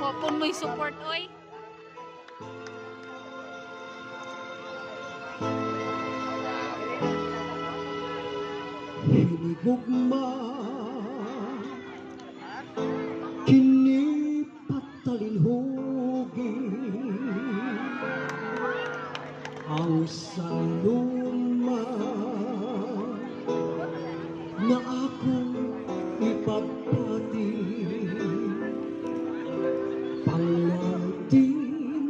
Hopon mo'y support, oy. Hinigugma kini patalinhugi ang saluma na akong ipagpati pangati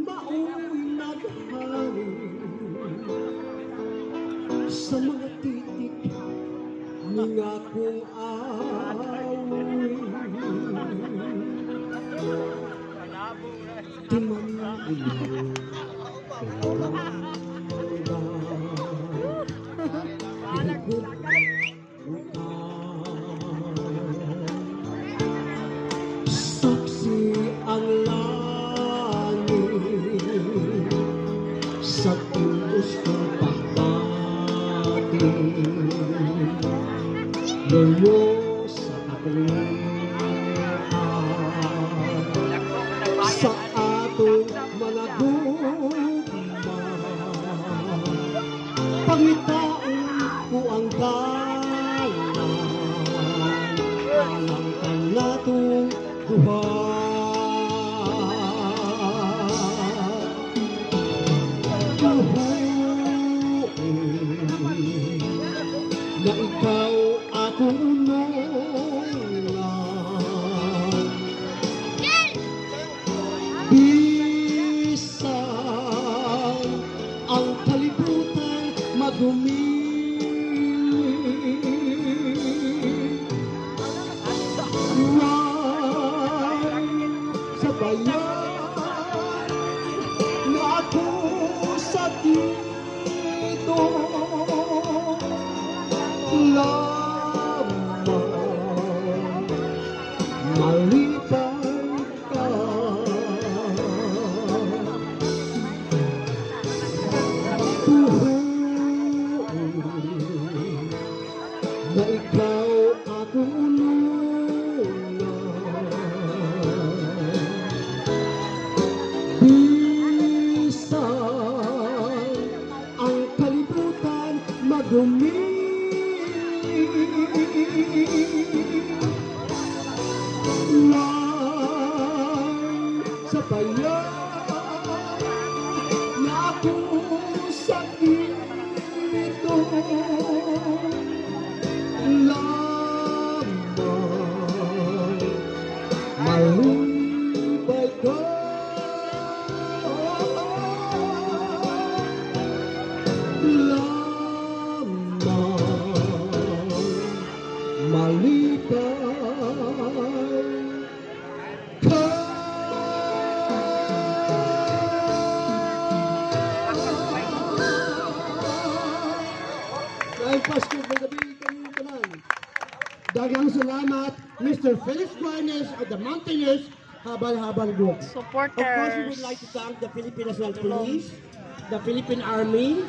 mao'y naghari sa mga titik ng akong awin timan iyong saksi ang langit sa tulos kong pagpati lumo sa kakulian sa atong mga gugma pangitaon ko ang dalan alang ka natong na ikaw akong unungan bisan ang kalibutan madumi sa bayan na ako sa dito lamang maliban ka na ikaw akong unungan bisan ang kalibutan madumi lang sa bayan na ako sa dito lamang malibay ka lamang malibay ka. Dahil Pasko ng gabi kami tanan. Daghang salamat, Mr. Felix Guarnes of the Mountaineers Habal-Habal Group. Of course, we would Supporters. like to thank the Philippine National Police, the Philippine Army,